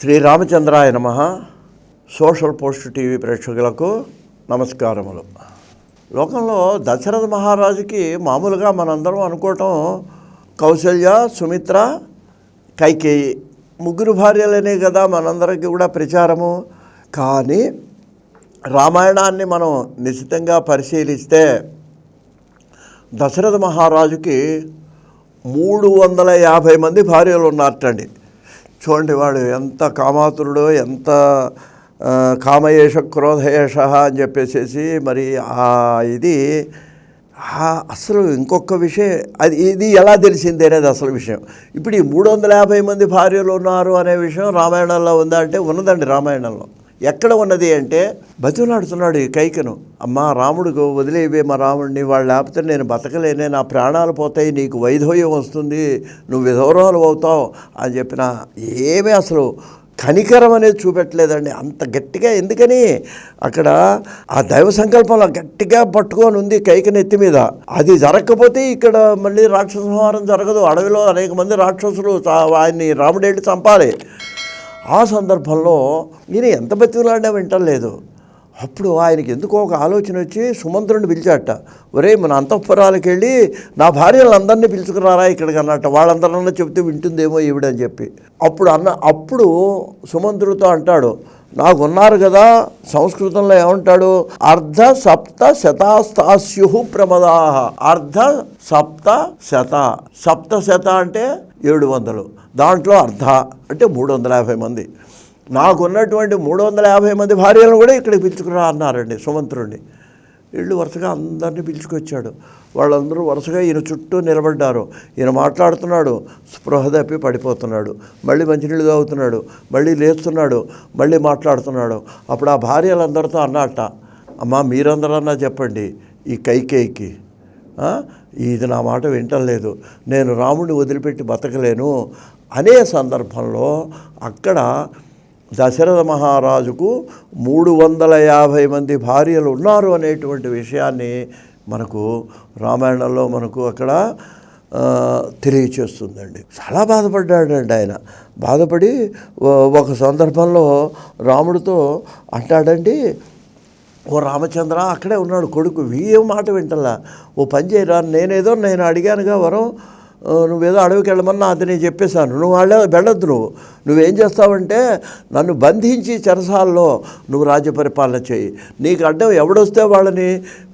శ్రీరామచంద్రాయ నమః. Social post TV ప్రేక్షకులకు నమస్కారములు. లోకంలో దశరథ మహారాజుకి మామూలుగా మనందరం అనుకోవటం కౌసల్య, సుమిత్ర, కైకేయి ముగ్గురు భార్యలనే కదా మనందరికీ కూడా ప్రచారము. కానీ రామాయణాన్ని మనం నిశితంగా పరిశీలిస్తే దశరథ మహారాజుకి 350 మంది భార్యలు ఉన్నారటండి. చూడండి, వాడు ఎంత కామాతురుడో, ఎంత కామయేష క్రోధయేష అని చెప్పేసి మరి ఇది అసలు ఇంకొక విషయం, ఇది ఎలా తెలిసింది అనేది అసలు విషయం. ఇప్పుడు ఈ 350 మంది భార్యలు ఉన్నారు అనే విషయం రామాయణంలో ఉందా అంటే ఉన్నదండి. రామాయణంలో ఎక్కడ ఉన్నది అంటే బతిలాడుతున్నాడు ఈ కైకను, అమ్మ రాముడికి వదిలేవే మా రాముడిని, వాళ్ళు లేకపోతే నేను బతకలేనే, నా ప్రాణాలు పోతాయి, నీకు వైధవ్యం వస్తుంది, నువ్వు విధవరాలు అవుతావు అని చెప్పిన ఏమీ అసలు కనికరం అనేది చూపెట్టలేదండి. అంత గట్టిగా ఎందుకని అక్కడ ఆ దైవ సంకల్పంలో గట్టిగా పట్టుకొని ఉంది కైక నెత్తి మీద. అది జరగకపోతే ఇక్కడ మళ్ళీ రాక్షస సంహారం జరగదు. అడవిలో అనేక మంది రాక్షసులు ఆయన్ని రాముడేంటి చంపాలి. ఆ సందర్భంలో ఈయన ఎంత బతిలాడినా వింటలేదు. అప్పుడు ఆయనకి ఎందుకో ఒక ఆలోచన వచ్చి సుమంత్రుడిని పిలిచాట. ఒరే, మన అంతఃపురాలకు వెళ్ళి నా భార్యలందరినీ పిలుచుకురారా ఇక్కడికి అన్నట్ట. వాళ్ళందరన్నా చెప్తే వింటుందేమో ఈవిడని చెప్పి అప్పుడు సుమంత్రుడితో అంటాడు, నాకున్నారు కదా, సంస్కృతంలో ఏమంటాడు, అర్ధ సప్త శతాస్తాస్యు ప్రమదా. అర్ధ సప్త శత, సప్తశత అంటే 700, దాంట్లో అర్ధ అంటే 350 మంది. నాకున్నటువంటి 350 మంది భార్యలను కూడా ఇక్కడికి పిలుచుకురా అన్నారండి సుమంత్రుడిని. వీళ్ళు వరుసగా అందరినీ పిలుచుకొచ్చాడు. వాళ్ళందరూ వరుసగా ఈయన చుట్టూ నిలబడ్డారు. ఈయన మాట్లాడుతున్నాడు, స్పృహ తప్పి పడిపోతున్నాడు, మళ్ళీ మంచినీళ్ళు తాగుతున్నాడు, మళ్ళీ లేస్తున్నాడు, మళ్ళీ మాట్లాడుతున్నాడు. అప్పుడు ఆ భార్యలందరితో అన్నట్ట, అమ్మా మీరందరన్నా చెప్పండి ఈ కైకేయికి, ఇది నా మాట వింటలేదు, నేను రాముడిని వదిలిపెట్టి బతకలేను అనే సందర్భంలో అక్కడ దశరథ మహారాజుకు 350 మంది భార్యలు ఉన్నారు అనేటువంటి విషయాన్ని మనకు రామాయణంలో మనకు అక్కడ తెలియచేస్తుందండి. చాలా బాధపడ్డాడండి ఆయన. బాధపడి ఒక సందర్భంలో రాముడితో అంటాడండి, ఓ రామచంద్ర, అక్కడే ఉన్నాడు కొడుకు, ఏం మాట వింటలా, ఓ పని చేయరా, నేను అడిగానుగా వరం, నువ్వేదో అడవికి వెళ్ళమన్నా అది నేను చెప్పేశాను, నువ్వు వెళ్ళొద్దు, నువ్వేం చేస్తావంటే నన్ను బంధించి చెరసాల్లో నువ్వు రాజ్య పరిపాలన చేయి, నీకు అడ్డం ఎవడొస్తే వాళ్ళని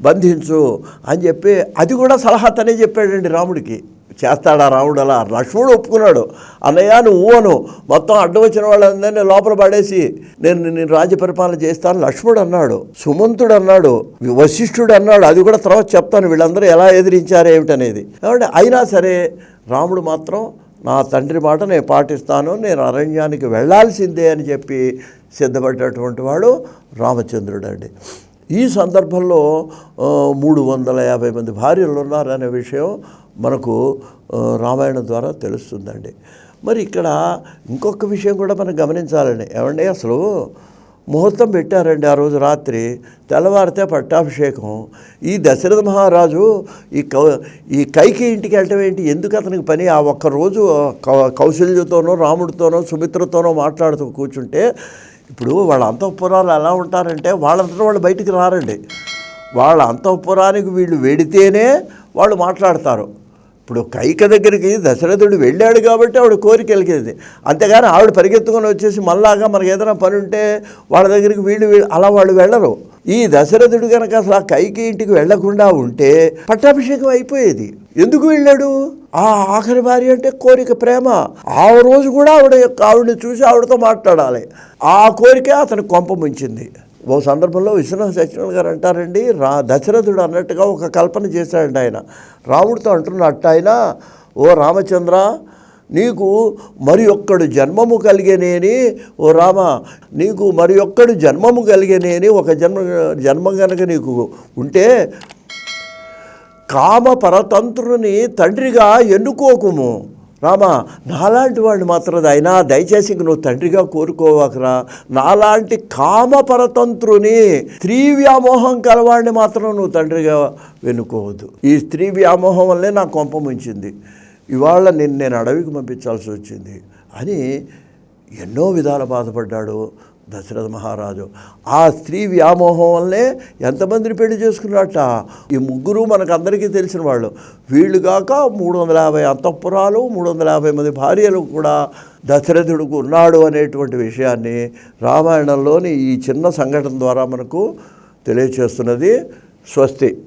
బంధించు అని చెప్పి అది కూడా సలహా తనే చెప్పాడండి రాముడికి. చేస్తాడా రాముడు అలా? లక్ష్మణుడు ఒప్పుకున్నాడు, అన్నయ్య నువ్వు అను, మొత్తం అడ్డం వచ్చిన వాళ్ళందరినీ లోపల పడేసి నేను రాజ్య పరిపాలన చేస్తాను లక్ష్మణుడు అన్నాడు. సుమంతుడు అన్నాడు, వశిష్ఠుడు అన్నాడు, అది కూడా తర్వాత చెప్తాను వీళ్ళందరూ ఎలా ఎదిరించారు ఏమిటనేది. కాబట్టి అయినా సరే రాముడు మాత్రం నా తండ్రి మాట నేను పాటిస్తాను, నేను అరణ్యానికి వెళ్ళాల్సిందే అని చెప్పి సిద్ధపడ్డటువంటి వాడు రామచంద్రుడు అండి. ఈ సందర్భంలో 350 మంది భార్యలు ఉన్నారనే విషయం మనకు రామాయణం ద్వారా తెలుస్తుందండి. మరి ఇక్కడ ఇంకొక విషయం కూడా మనం గమనించాలండి. ఏమండి, అసలు ముహూర్తం పెట్టారండి ఆ రోజు రాత్రి, తెల్లవారితే పట్టాభిషేకం. ఈ దశరథ మహారాజు ఈ కైకి ఇంటికి వెళ్ళటం ఏంటి, ఎందుకు అతనికి పని? ఆ ఒక్కరోజు కౌశల్యతోనో రాముడితోనో సుమిత్రతోనో మాట్లాడుతూ కూర్చుంటే, ఇప్పుడు వాళ్ళ అంతఃపురాలు ఎలా ఉంటారంటే వాళ్ళంతా వాళ్ళు బయటికి రారండి. వాళ్ళ అంతఃపురానికి వీళ్ళు వెడితేనే వాళ్ళు మాట్లాడతారు. ఇప్పుడు కైక దగ్గరికి దశరథుడు వెళ్ళాడు కాబట్టి ఆవిడ కోరిక కలిగేది, అంతేగాని ఆవిడ పరిగెత్తుకొని వచ్చేసి మళ్ళాగా మనకు ఏదైనా పని ఉంటే వాళ్ళ దగ్గరికి వీళ్ళు అలా వాళ్ళు వెళ్ళరు. ఈ దశరథుడు కనుక అసలు ఆ కైకి ఇంటికి వెళ్లకుండా ఉంటే పట్టాభిషేకం అయిపోయేది. ఎందుకు వెళ్ళాడు? ఆ ఆఖరి భార్య అంటే కోరిక, ప్రేమ. ఆ రోజు కూడా ఆవిడని చూసి ఆవిడతో మాట్లాడాలి, ఆ కోరిక అతను కొంప ముంచింది. ఓ సందర్భంలో విశ్వనాథ సత్యనారాయణ గారు అంటారండి, దశరథుడు అన్నట్టుగా ఒక కల్పన చేశాడండి ఆయన. రాముడితో అంటున్నట్టు ఆయన, ఓ రామచంద్ర, నీకు మరి ఒక్కడు జన్మము కలిగేనేని, ఓ రామ, నీకు మరి ఒక్కడు జన్మము కలిగేనేని, ఒక జన్మ కనుక నీకు ఉంటే కామ పరతంత్రుని తండ్రిగా ఎన్నుకోకుము. రామా, నాలాంటి వాడిని మాత్రం అయినా దయచేసి నువ్వు తండ్రిగా కోరుకోవాకరా, నాలాంటి కామపరతంత్రుని, స్త్రీ వ్యామోహం కలవాడిని మాత్రం నువ్వు తండ్రిగా వెనుకోవద్దు. ఈ స్త్రీ వ్యామోహం వల్లే నా కొంప ముంచింది, ఇవాళ నేను అడవికి పంపించాల్సి వచ్చింది అని ఎన్నో విధాల బాధపడ్డాడు దశరథ మహారాజు. ఆ స్త్రీ వ్యామోహం వల్లే ఎంతమందిని పెళ్లి చేసుకున్నట్ట. ఈ ముగ్గురు మనకందరికీ తెలిసిన వాళ్ళు. వీళ్ళు కాక 350 అంతఃపురాలు, 350 మంది భార్యలు కూడా దశరథుడికి ఉన్నాడు అనేటువంటి విషయాన్ని రామాయణంలోని ఈ చిన్న సంఘటన ద్వారా మనకు తెలియచేస్తున్నది. స్వస్తి.